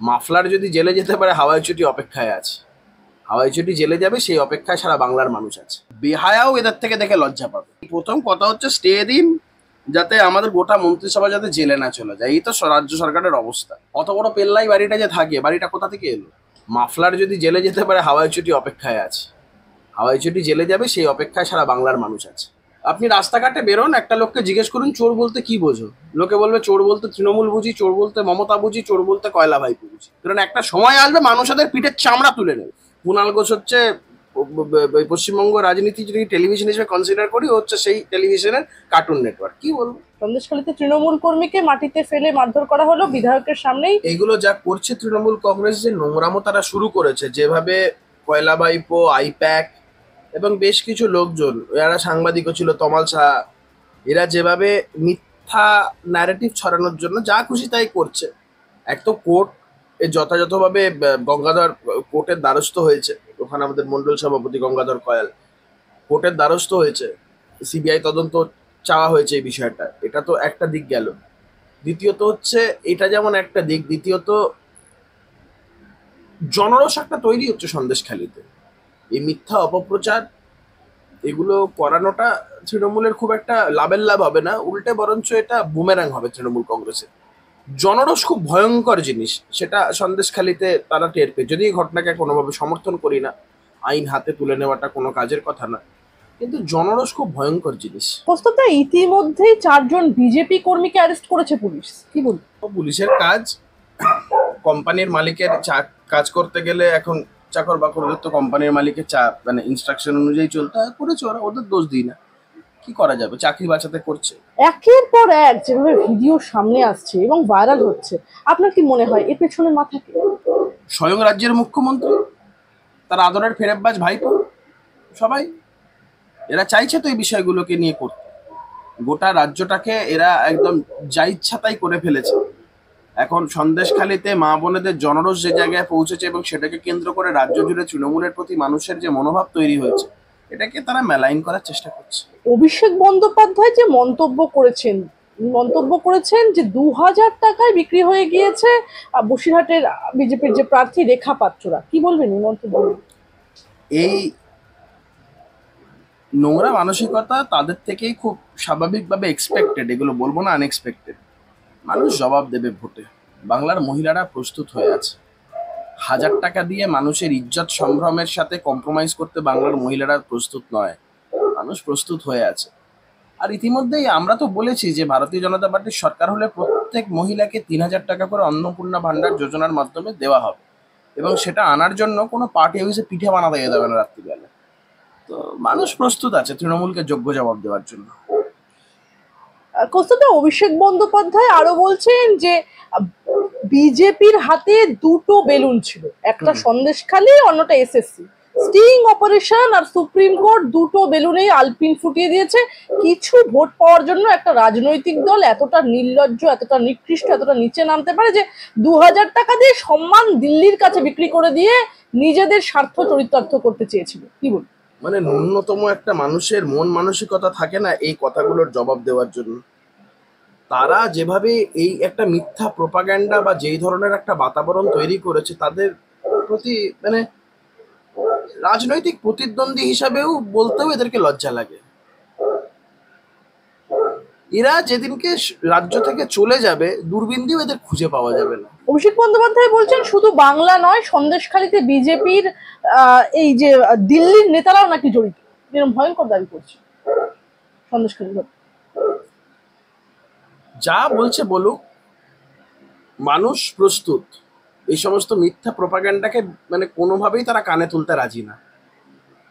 Muffler যদি জেলে যেতে পারে, হাওয়াই চটি অপেক্ষায় আছে। হাওয়াই চটি জেলে যাবে, সেই অপেক্ষায় সারা বাংলার মানুষ আছে। বেহায়াও এদের থেকে দেখে লজ্জা পাবে। প্রথম কথা হচ্ছে স্টে দিন, যাতে আমাদের গোটা মন্ত্রিসভা যাতে জেলে না চলে যায়। এই তো রাজ্য সরকারের অবস্থা। অত বড় পেল্লাই বাড়িটা যে থাকে, বাড়িটা কোথা থেকে এলো? মাফলার যদি জেলে যেতে পারে, হাওয়াই চটি অপেক্ষায় আছে। হাওয়াই চটি জেলে যাবে, সেই অপেক্ষায় সারা বাংলার মানুষ আছে। আপনি রাস্তাঘাটে বেরোন, একটা লোককে জিজ্ঞেস করুন চোর বলতে কি বোঝো, লোকে বলবে চোর বলতে তৃণমূল বুঝি, চোর বলতে মমতা বুঝি, চোর বলতে কয়লা ভাইপো বুঝি। কারণ একটা সময় আসবে মানুষদের পিঠের চামড়া তুলে নেবে। কুণাল ঘোষ হচ্ছে পশ্চিমবঙ্গ রাজনীতি যদি টেলিভিশন হিসেবে কনসিডার করি, হচ্ছে সেই টেলিভিশনের কার্টুন নেটওয়ার্ক। কি বলবো? সন্দেশখালীতে তৃণমূল কর্মীকে মাটিতে ফেলে মারধর করা হলো বিধায়কের সামনেই। এইগুলো যা করছে তৃণমূল কংগ্রেস, যে নোংরামো তারা শুরু করেছে, যেভাবে কয়লা ভাইপো, আইপ্যাক এবং বেশ কিছু লোকজন, এরা সাংবাদিকও ছিল, তমাল শাহ, এরা যেভাবে মিথ্যা ন্যারেটিভ ছড়ানোর জন্য যা খুশি তাই করছে। এক তো কোর্ট যথাযথভাবে গঙ্গাধর কোর্টের দ্বারস্থ হয়েছে, ওখানে আমাদের মন্ডল সভাপতি গঙ্গাধর কয়াল কোর্টের দ্বারস্থ হয়েছে, সিবিআই তদন্ত চাওয়া হয়েছে এই বিষয়টা। এটা তো একটা দিক গেল। দ্বিতীয়ত হচ্ছে, এটা যেমন একটা দিক, দ্বিতীয়ত জনরস একটা তৈরি হচ্ছে সন্দেশখালিতে। এই মিথ্যা অপপ্রচার এগুলো করানোটা তৃণমূলের খুব একটা লাভের লাভ হবে না, উল্টে বরঞ্চ এটা বুমেরাং হবে তৃণমূল কংগ্রেসের। জনরস খুব ভয়ঙ্কর জিনিস, সেটা সন্দেশখালিতে তারা টের পেয়ে। যদি এই ঘটনাকে কোনোভাবে সমর্থন করি না, আইন হাতে তুলে নেওয়াটা কোনো কাজের কথা না, কিন্তু জনরস খুব ভয়ঙ্কর জিনিস। প্রস্তাবটা ইতিমধ্যেই 4জন বিজেপি কর্মীকে অ্যারেস্ট করেছে পুলিশ, কি বলবো? পুলিশের কাজ, কোম্পানির মালিকের কাজ করতে গেলে এখন চাকর বাকরদের তো কোম্পানির মালিকের মানে ইনস্ট্রাকশন অনুযায়ী চলতে হয়, করেছে ওরা, ওদের দোষ দিই না। কি করা যাবে, চাকরি বাঁচাতে করছে। একের পর এক যেভাবে ভিডিও সামনে আসছে এবং ভাইরাল হচ্ছে, আপনার কি মনে হয় এর পেছনে মাথা কে? স্বয়ং রাজ্যের মুখ্যমন্ত্রী, তার আদরের ফেরেববাজ ভাইপো, সবাই। এরা চাইছে তো এই বিষয়গুলোকে নিয়ে করতে। গোটা রাজ্যটাকে এরা একদম যা ইচ্ছা তাই করে ফেলেছে। এখন সন্দেশখালিতে মা বোনেদের জনরস যে জায়গায় পৌঁছেছে, এবং সেটাকে কেন্দ্র করে রাজ্য জুড়ে তৃণমূলের প্রতি মানুষের যে মনোভাব তৈরি হয়েছে, এটাকে তারা মেলাইন করার চেষ্টা করছে। অভিষেক বন্দ্যোপাধ্যায় যে মন্তব্য করেছেন যে 2000 টাকায় বিক্রি হয়ে গিয়েছে বসিরহাটের বিজেপির যে প্রার্থী রেখা পাত্ররা, কি বলবেন এই মন্তব্য? এই নোংরা মানসিকতা তাদের থেকেই খুব স্বাভাবিকভাবে এক্সপেক্টেড, এগুলো বলবো না আনএক্সপেক্টেড। মানুষ জবাব দেবে ভোটে। বাংলার মহিলারা প্রস্তুত হয়ে আছে। 1000 টাকা দিয়ে মানুষের ইজ্জত সম্ভ্রমের সাথে কম্প্রোমাইজ করতে বাংলার মহিলারা প্রস্তুত নয়। মানুষ প্রস্তুত হয়ে আছে। আর ইতিমধ্যেই আমরা তো বলেছি যে ভারতীয় জনতা পার্টির সরকার হলে প্রত্যেক মহিলাকে 3000 টাকা করে অন্নপূর্ণা ভান্ডার যোজনার মাধ্যমে দেওয়া হবে, এবং সেটা আনার জন্য কোনো পার্টি অফিসে পিঠে বানাতে যেতে হবে না রাত্রিবেলা। তো মানুষ প্রস্তুত আছে তৃণমূলকে যোগ্য জবাব দেওয়ার জন্য। কলকাতা অভিষেক বন্দ্যোপাধ্যায় আরো বলছেন যে বিজেপির হাতে দুটো বেলুন ছিল, একটা সন্দেশখালী, অন্যটা এসএসসি। স্টিং অপারেশন আর সুপ্রিম কোর্ট দুটো বেলুনেই আলপিন ফুটিয়ে দিয়েছে। কিছু ভোট পাওয়ার জন্য একটা রাজনৈতিক দল এতটা নির্লজ্জ, এতটা নিকৃষ্ট, এতটা নিচে নামতে পারে যে 2000 টাকা দিয়ে সম্মান দিল্লির কাছে বিক্রি করে দিয়ে নিজেদের স্বার্থ চরিতার্থ করতে চেয়েছিল, কি বল? মানে ন্যূনতম একটা মানুষের মন মানসিকতা থাকে না এই কথাগুলোর জবাব দেওয়ার জন্য? তারা যেভাবে এই একটা মিথ্যা প্রোপাগ্যান্ডা বা যেই ধরনের একটা বাতাবরণ তৈরি করেছে, তাদের প্রতি মানে রাজনৈতিক প্রতিদ্বন্দ্বী হিসাবেও বলতেও এদেরকে লজ্জা লাগে। এরা যেদিনকে রাজ্য থেকে চলে যাবে, দূরবীন দিয়েও এদের খুঁজে পাওয়া যাবে না। অভিষেক বন্দ্যোপাধ্যায় বলছেন শুধু বাংলা নয়, সন্দেশখালীতে বিজেপির এই যে দিল্লির নেতারাও নাকি জড়িত, এরকম ভয়ঙ্কর দাবি করছে সন্দেশখালী। যা বলছে বলুক, মানুষ প্রস্তুত। এই সমস্ত মিথ্যা প্রোপাগ্যান্ডাকে মানে কোনোভাবেই তারা কানে তুলতে রাজি না।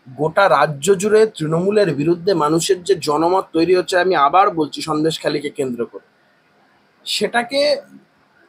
গোটা রাজ্য জুড়ে তৃণমূলের বিরুদ্ধে মানুষের যে জনমত তৈরি হচ্ছে, আমি আবার বলছি সন্দেশখালীকে কেন্দ্র করে, সেটাকে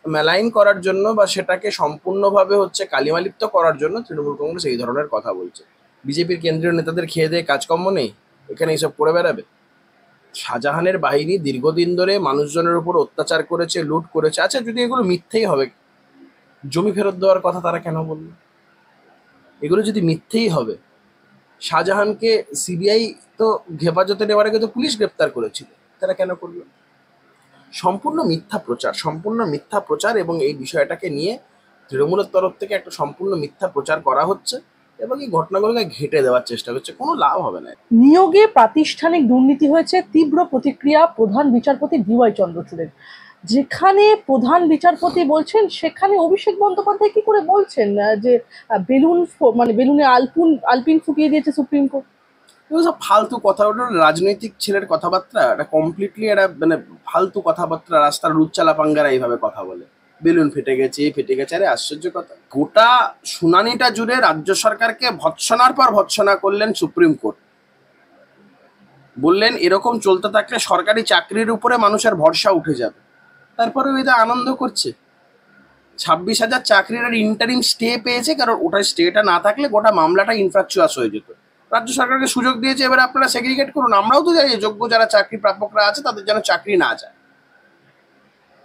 মেলাইন করার জন্য বা সেটাকে সম্পূর্ণভাবে হচ্ছে কালিমালিপ্ত করার জন্য তৃণমূল কংগ্রেস এই ধরনের কথা বলছে। বিজেপির কেন্দ্রীয় নেতাদের খেয়ে দিয়ে কাজকর্ম নেই, এখানে এইসব করে বেড়াবে? শাহজাহানের বাহিনী দীর্ঘদিন ধরে মানুষজনের উপর অত্যাচার করেছে, লুট করেছে। আচ্ছা, যদি এগুলো মিথ্যেই হবে, জমি ফেরত দেওয়ার কথা তারা কেন বলল? এগুলো যদি মিথ্যেই হবে, শাহজাহানকে সিবিআই তো হেফাজতে নেওয়ার আগে তো পুলিশ গ্রেপ্তার করেছিল, তারা কেন করলো? সম্পূর্ণ মিথ্যা প্রচার, সম্পূর্ণ মিথ্যা প্রচার। এবং এই বিষয়টাকে নিয়ে তৃণমূলের তরফ থেকে একটা সম্পূর্ণ মিথ্যা প্রচার করা হচ্ছে এবং এই ঘটনাগুলোকে ঘেঁটে দেওয়ার চেষ্টা করছে। কোনো লাভ হবে না। নিয়োগে প্রাতিষ্ঠানিক দুর্নীতি হয়েছে, তীব্র প্রতিক্রিয়া প্রধান বিচারপতি ডিওয়াই চন্দ্রচূড়ের। যেখানে প্রধান বিচারপতি বলছেন, সেখানে অভিষেক বন্দ্যোপাধ্যায় কি করে বলছেন যে বেলুনে আলপিন ফুকিয়ে দিয়েছে সুপ্রিম কোর্ট? এগুলো সব ফালতু কথা, ওটা রাজনৈতিক ছেলের কথাবার্তা, এটা কমপ্লিটলি এটা মানে ফালতু কথাবার্তা। রাস্তার রুচ্চালা পাঙ্গারা এইভাবে কথা বলে, বেলুন ফেটে গেছে, ফেটে গেছে। আরে আশ্চর্য কথা, গোটা শুনানিটা জুড়ে রাজ্য সরকারকে ভৎসনার পর ভৎসনা করলেন সুপ্রিম কোর্ট। বললেন এরকম চলতে থাকলে সরকারি চাকরির উপরে মানুষের ভরসা উঠে যাবে। তারপরে এটা আনন্দ করছে। 26,000 চাকরির আর ইন্টারিম স্টে পেয়েছে, কারণ ওটা স্টেটা না থাকলে গোটা মামলাটা ইনফ্রাকচুয়াস হয়ে যেত। রাজ্য সরকারকে সুযোগ দিয়েছে, এবার আপনারা সেগ্রিগেট করুন। আমরাও তো জানি যোগ্য যারা চাকরি প্রাপকরা আছে তাদের যেন চাকরি না যায়,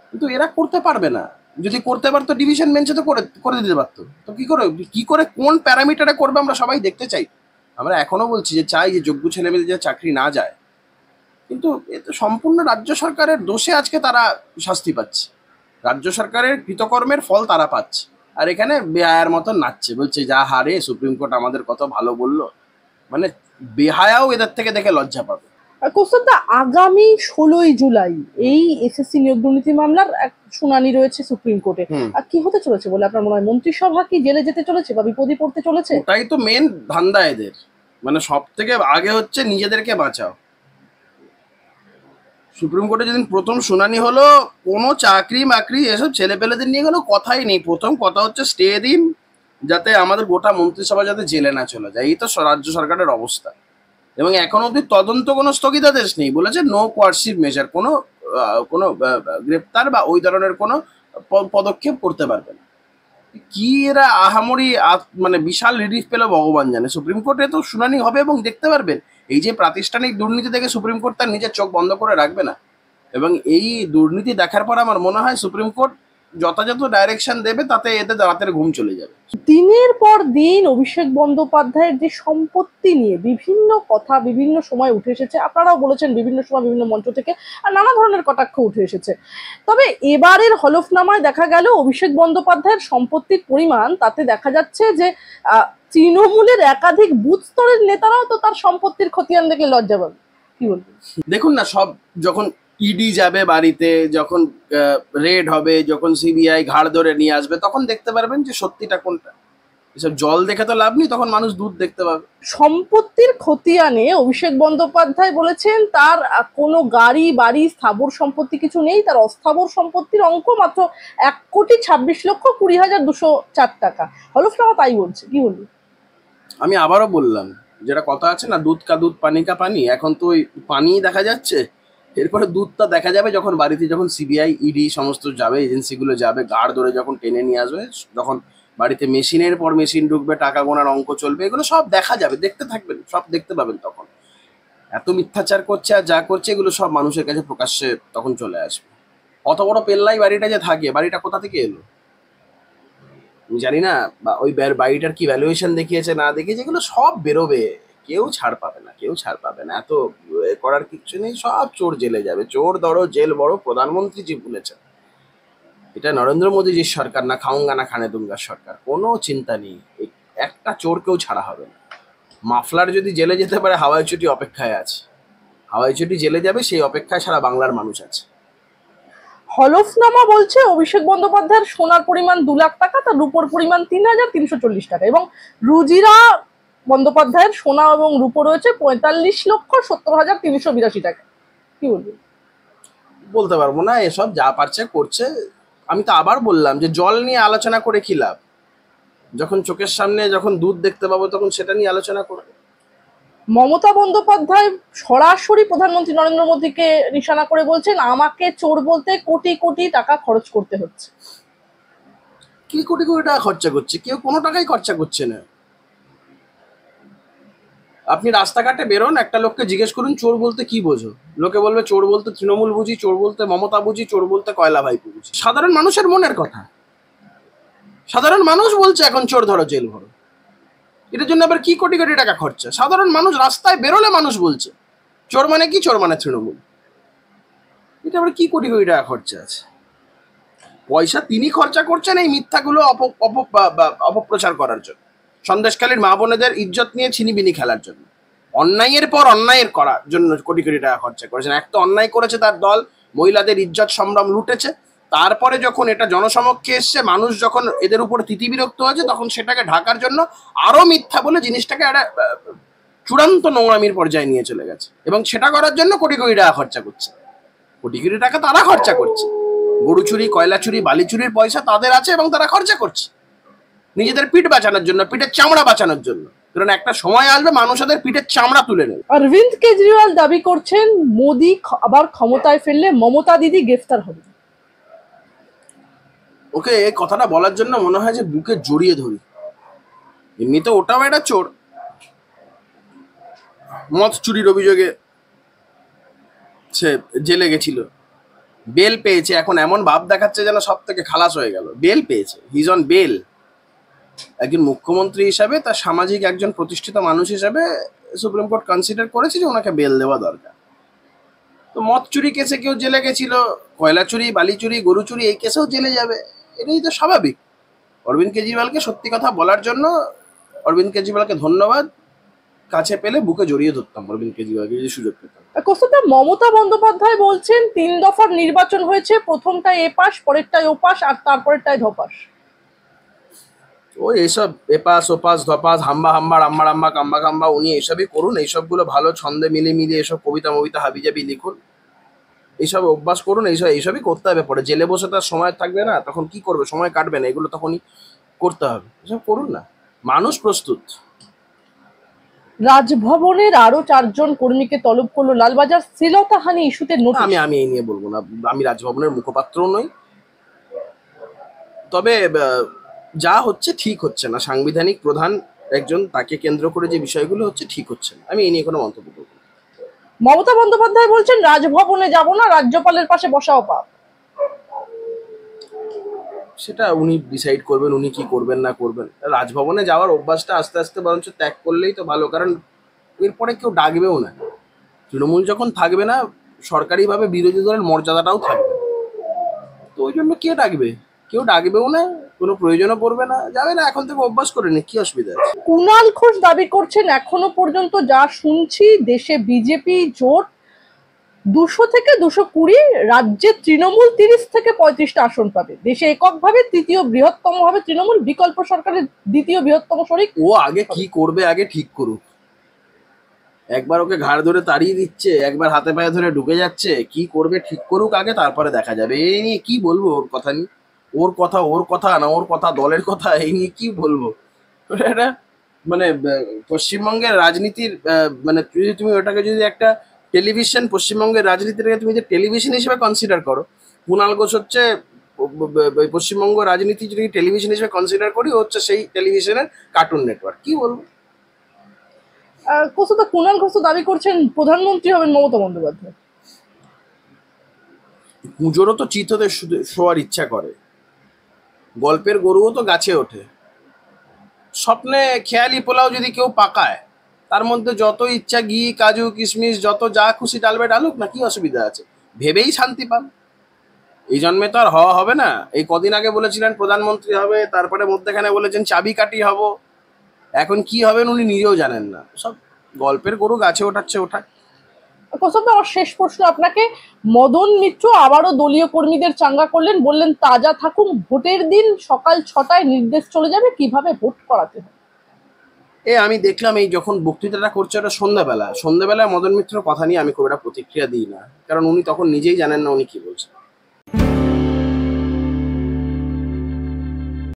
কিন্তু এরা করতে পারবে না। যদি করতে পারতো ডিভিশন বেঞ্চে তো করে দিতে পারতো। তো কি করে কোন প্যারামিটারে করবে আমরা সবাই দেখতে চাই। আমরা এখনো বলছি যে চাই যে যোগ্য ছেলেমেয়েদের যে চাকরি না যায়, কিন্তু এ তো সম্পূর্ণ রাজ্য সরকারের দোষে আজকে তারা শাস্তি পাচ্ছে। রাজ্য সরকারের কৃতকর্মের ফল তারা পাচ্ছে, আর এখানে বেহায়ার মতন নাচছে, বলছে যা হারে সুপ্রিম কোর্ট আমাদের কত ভালো বললো। মানে বেহায়াও এদের থেকে দেখে লজ্জা পাবে। কৌস্তবদা, আগামী 16ই জুলাই এই এসএসসি নিয়োগ দুর্নীতি মামলার এক শুনানি রয়েছে সুপ্রিম কোর্টে। আর কি হতে চলেছে বলে আপনার মনে হয়? মন্ত্রিসভা কি জেলে যেতে চলেছে বা বিপদে পড়তে চলেছে? তাই তো মেন ধান্দা এদের, মানে সব থেকে আগে হচ্ছে নিজেদেরকে বাঁচাও। সুপ্রিম কোর্টে যেদিন প্রথম শুনানি হলো, কোনো চাকরি মাকরি এসব ছেলেপেলেদের নিয়ে কোনো কথাই নেই। প্রথম কথা হচ্ছে স্টে দিন, যাতে আমাদের গোটা মন্ত্রিসভা যাতে জেলে না চলে যায়। এই তো রাজ্য সরকারের অবস্থা। এবং এখন অব্দি তদন্ত কোনো স্থগিতাদেশ নেই, বলেছে নো কোয়ার্সিভ মেজার, কোনো গ্রেপ্তার বা ওই ধরনের কোনো পদক্ষেপ করতে পারবে না। কি এরা আহামরি মানে বিশাল রিলিফ পেল ভগবান জানে। সুপ্রিম কোর্টে তো শুনানি হবে এবং দেখতে পারবেন এই যে প্রাতিষ্ঠানিক দুর্নীতি থেকে সুপ্রিম কোর্ট তার নিজের চোখ বন্ধ করে রাখবে না। এবং এই দুর্নীতি দেখার পর আমার মনে হয় সুপ্রিম কোর্ট যথাযথ ডাইরেকশন দেবে, তাতে এদের রাতের ঘুম চলে যাবে। দিনের পর দিন অভিষেক বন্দ্যোপাধ্যায়ের যে সম্পত্তি নিয়ে বিভিন্ন কথা বিভিন্ন সময় উঠে এসেছে, আপনারাও বলেছেন বিভিন্ন সময় বিভিন্ন মঞ্চ থেকে, আর নানা ধরনের কটাক্ষ উঠে এসেছে। তবে এবারের হলফনামায় দেখা গেল অভিষেক বন্দ্যোপাধ্যায়ের সম্পত্তির পরিমাণ, তাতে দেখা যাচ্ছে যে তৃণমূলের একাধিক বুথ স্তরের নেতারাও তো তার সম্পত্তির খতিয়ান দেখে লজ্জা পাবে। কি বলবেন? দেখুন না, সব যখন ইডি যাবে বাড়িতে, যখন রেড হবে, যখন সিবিআই ঘাড় ধরে নিয়ে আসবে, তখন দেখতে পারবেন যে সত্যিটা কোনটা। এসব জল দেখে তো লাভ নেই, তখন মানুষ দুধ দেখতে পাবে। সম্পত্তির খতিয়ানে অভিষেক বন্দ্যোপাধ্যায় বলেছেন তার কোনো গাড়ি বাড়ি স্থাবর সম্পত্তি কিছু নেই, তার অস্থাবর সম্পত্তির অঙ্ক মাত্র 1,26,20,204 টাকা। হলফনামা তাই বলছে। কি বলবো? আমি আবারও বললাম, যেটা কথা আছে না, দুধ কা দুধ পানি কা পানি, এখন তো ওই পানি দেখা যাচ্ছে, এরপরে দুধটা দেখা যাবে যখন বাড়িতে, যখন সিবিআই ইডি সমস্ত যাবে, এজেন্সিগুলো যাবে, গাড় ধরে যখন টেনে নিয়ে আসবে, যখন বাড়িতে মেশিনের পর মেশিন ঢুকবে, টাকা গোনার অঙ্ক চলবে, এগুলো সব দেখা যাবে, দেখতে থাকবেন, সব দেখতে পাবেন। তখন এত মিথ্যাচার করছে আর যা করছে, এগুলো সব মানুষের কাছে প্রকাশ্যে তখন চলে আসবে। অত বড় পেল্লাই বাড়িটা যে থাকে, বাড়িটা কোথা থেকে এলো আমি জানি না, বা ওই বাড়িটার কি ভ্যালুয়েশন দেখিয়েছে না দেখিয়েছে, এগুলো সব বেরোবে। কেউ ছাড় পাবে না, কেউ ছাড় পাবে না। এত করার কিছু নেই, সব চোর জেলে যাবে। চোর ধরো জেল বড়, প্রধানমন্ত্রী জি বলেছেন। এটা নরেন্দ্র মোদীজির সরকার না, খাউঙ্গা না খানে দুঙ্গার সরকার। কোনো চিন্তা নেই, একটা চোর কেউ ছাড়া হবে না। মাফলার যদি জেলে যেতে পারে, হাওয়াই চটি অপেক্ষায় আছে। হাওয়াই চটি জেলে যাবে, সেই অপেক্ষায় সারা বাংলার মানুষ আছে। হলফনামা বলছে অভিষেক বন্দ্যোপাধ্যায়ের সোনার পরিমাণ 2 লাখ টাকা, তার রূপোর পরিমাণ 3,340 টাকা, এবং রুজিরা বন্দ্যোপাধ্যায়ের সোনা এবং রূপো রয়েছে 45,70,382 টাকা। কি বলবো? বলতে পারবো না, এসব যা পারছে করছে। আমি তো আবার বললাম যে জল নিয়ে আলোচনা করে কি লাভ, যখন চোখের সামনে যখন দুধ দেখতে পাবো তখন সেটা নিয়ে আলোচনা করবো। মমতা বন্দ্যোপাধ্যায় সরাসরি প্রধানমন্ত্রী নরেন্দ্র মোদীকে নিশানা করে বলছেন, আমাকে চোর বলতে কোটি কোটি টাকা খরচ করতে হচ্ছে। কি কোটি কোটি টাকা খরচা করছে? কেউ কোনো টাকাই খরচা করছে না। আপনি রাস্তাঘাটে বেরোন, একটা লোককে জিজ্ঞেস করুন চোর বলতে কি বোঝো, লোকে বলবে চোর বলতে তৃণমূল বুঝি, চোর বলতে মমতা বুঝি, চোর বলতে কয়লা ভাইপো বুঝি। সাধারণ মানুষের মনের কথা। সাধারণ মানুষ বলছে এখন চোর ধরো জেল ভরো, এটার জন্য আবার কি কোটি কোটি টাকা খরচা? সাধারণ মানুষ রাস্তায় বেরোলে মানুষ বলছে চোর মানে কি, চোর মানে তৃণমূল। এটা আবার কি কোটি কোটি টাকা খরচা আছে? পয়সা তিনি খরচা করছেন এই মিথ্যাগুলো অপপ্রচার করার জন্য, সন্দেশখালীর মা বোনেদের ইজ্জত নিয়ে ছিনিবিনি খেলার জন্য, অন্যায়ের পর অন্যায়ের করার জন্য কোটি কোটি টাকা খরচা করেছেন। এক তো অন্যায় করেছে তার দল, মহিলাদের ইজ্জত সম্ভ্রম লুটেছে, তারপরে যখন এটা জনসমক্ষে এসছে, মানুষ যখন এদের উপর তিতিবিরক্ত হয়েছে, তখন সেটাকে ঢাকার জন্য আরো মিথ্যা বলে জিনিসটাকে একটা চূড়ান্ত নোংরামির পর্যায়ে নিয়ে চলে গেছে, এবং সেটা করার জন্য কোটি কোটি টাকা খরচা করছে। কোটি কোটি টাকা তারা খরচা করছে, গরু চুরি, কয়লা চুরি, বালি চুরির পয়সা তাদের আছে এবং তারা খরচা করছে নিজেদের পিঠ বাঁচানোর জন্য, পিঠের চামড়া বাঁচানোর জন্য। কারণ একটা সময় আসবে মানুষ ওদের পিঠের চামড়া তুলে নেবে। অরবিন্দ কেজরিওয়াল দাবি করছেন মোদি আবার ক্ষমতায় ফিরলে মমতা দিদি গ্রেফতার হবে। ওকে এই কথাটা বলার জন্য মনে হয় যে বুকে জড়িয়ে ধরি। এমনিতে ওটাও একটা চোর, মদ চুরির অভিযোগে সে জেলে গেছিল, বেল পেয়েছে, এখন এমন ভাব দেখাচ্ছে যেন সব থেকে খালাস হয়ে গেল। বেল পেয়েছে, হিজ অন বেল। একজন মুখ্যমন্ত্রী হিসাবে, তার সামাজিক একজন প্রতিষ্ঠিত মানুষ হিসাবে সুপ্রিম কোর্ট কনসিডার করেছে যে ওনাকে বেল দেওয়া দরকার। তো মদ চুরি কেসে কেউ জেলে গেছিল, কয়লা চুরি, বালি চুরি, গরু চুরি এই কেসেও জেলে যাবে, এটাই তো স্বাভাবিক। অরবিন্দ কেজরিওয়ালকে সত্যি কথা বলার জন্য অরবিন্দ কেজরিওয়ালকে ধন্যবাদ। কাছে পেলে বুকে জড়িয়ে ধরতাম অরবিন্দ কেজরিওয়ালকে যদি সুযোগ পেতাম। কোথাও মমতা বন্দ্যোপাধ্যায় বলছেন 3 দফার নির্বাচন হয়েছে, প্রথমটায় এপাস, পরেরটায় ওপাস, আর তারপরেরটায় ধপাস। ওই এইসব এপাস ওপাস ধপাস, হাম্বা হাম্বা, রাম্বা রাম্বা, কাম্বা কাম্বা, উনি এইসবই করুন। এইসবগুলো ভালো ছন্দে মিলিয়ে মিলিয়ে এসব কবিতা মবিতা হাবিজাবি লিখুন, এইসব অভ্যাস করুন। এইসবই করতে হবে। পরে জেলে বসে তার সময় থাকবে না, তখন কি করবে, সময় কাটবে না, এগুলো তখনই করতে হবে। এসব করুন না, মানুষ প্রস্তুত। রাজভবনের আরো 4 জন কর্মীকে তলব করলো লালবাজার শ্লীলতাহানি ইস্যুতে নোটিশ। আমি এই নিয়ে বলবো না, আমি রাজভবনের মুখপাত্রও নই। তবে যা হচ্ছে ঠিক হচ্ছে না, সাংবিধানিক প্রধান একজন, তাকে কেন্দ্র করে যে বিষয়গুলো হচ্ছে ঠিক হচ্ছে না। আমি এই নিয়ে কোনো মন্তব্য করবো না। মমতা বন্দ্যোপাধ্যায় বলছেন রাজভবনে যাব না, রাজ্যপালের পাশে বসাও পাপ। সেটা উনি ডিসাইড করবেন, উনি কি করবেন না করবেন। রাজভবনে যাওয়ার অভ্যাসটা আস্তে আস্তে বরঞ্চ ত্যাগ করলেই তো ভালো, কারণ এরপরে কেউ ডাকবেও না। তৃণমূল যখন থাকবে না, সরকারিভাবে বিরোধী দলের মর্যাদাটাও থাকবে, তো ওই জন্য কে ডাকবে? কেউ ডাকবেও না, কোনো প্রয়োজনও পড়বে না, যাবে না। এখন থেকে অভ্যাস করে নি, কি অসুবিধা আছে? কুণাল ঘোষ দাবি করছেন এখনো পর্যন্ত যা শুনছি দেশে বিজেপি জোট 200 থেকে 220, রাজ্যে তৃণমূল 30 থেকে 35টা আসন পাবে। দেশে এককভাবে তৃতীয় বৃহত্তম হবে তৃণমূল, বিকল্প সরকারের দ্বিতীয় বৃহত্তম শরিক। ও আগে কি করবে আগে ঠিক করুক। একবার ওকে ঘাড় ধরে তাড়িয়ে দিচ্ছে, একবার হাতে পায়ে ধরে ঢুকে যাচ্ছে, কি করবে ঠিক করুক আগে, তারপরে দেখা যাবে। এই নিয়ে কি বলবো ওর কথা নিয়ে? ওর কথা না, ওর কথা দলের কথা, এই নিয়ে কি বলবো? এটা মানে পশ্চিমবঙ্গের রাজনীতির মানে যদি তুমি ওটাকে যদি একটা টেলিভিশন, পশ্চিমবঙ্গের রাজনীতিটাকে তুমি যে টেলিভিশন হিসেবে কনসিডার করো, কুণাল ঘোষ হচ্ছে পশ্চিমবঙ্গ রাজনীতি যদি টেলিভিশন হিসেবে কনসিডার করি, ও হচ্ছে সেই টেলিভিশনের কার্টুন নেটওয়ার্ক। কি বলবো? কোথাও কুণাল ঘোষ দাবি করছেন প্রধানমন্ত্রী হবেন মমতা বন্দ্যোপাধ্যায়। পুজোরও তো চিত হতে শোয়ার ইচ্ছা করে, গল্পের গরুও তো গাছে ওঠে। স্বপ্নে খেয়ালি পোলাও যদি কেউ পাকায়, তার মধ্যে যত ইচ্ছা ঘি, কাজু, কিশমিশ, যত যা খুশি ডালবে ডালুক না, কি অসুবিধা আছে? ভেবেই শান্তি পান। এই জন্মে তো আর হওয়া হবে না। এই কদিন আগে বলেছিলেন প্রধানমন্ত্রী হবে, তারপরে মধ্যেখানে বলেছেন চাবিকাঠি হব, এখন কি হবেন উনি নিজেও জানেন না। সব গল্পের গরু গাছে ওঠাচ্ছে, ওঠাক। কোথাও আমার শেষ প্রশ্ন আপনাকে, মদন মিত্র আবারও দলীয় কর্মীদের চাঙ্গা করলেন, বললেন তাজা থাকুন, ভোটের দিন সকাল 6টায় নির্দেশ চলে যাবে কিভাবে ভোট করাতে হবে। আমি দেখলাম এই যখন বক্তৃতাটা করছে ওটা সন্ধ্যাবেলায় মদন মিত্রের কথা নিয়ে আমি খুব একটা প্রতিক্রিয়া দিই না, কারণ উনি তখন নিজেই জানেন না উনি কি বলছেন।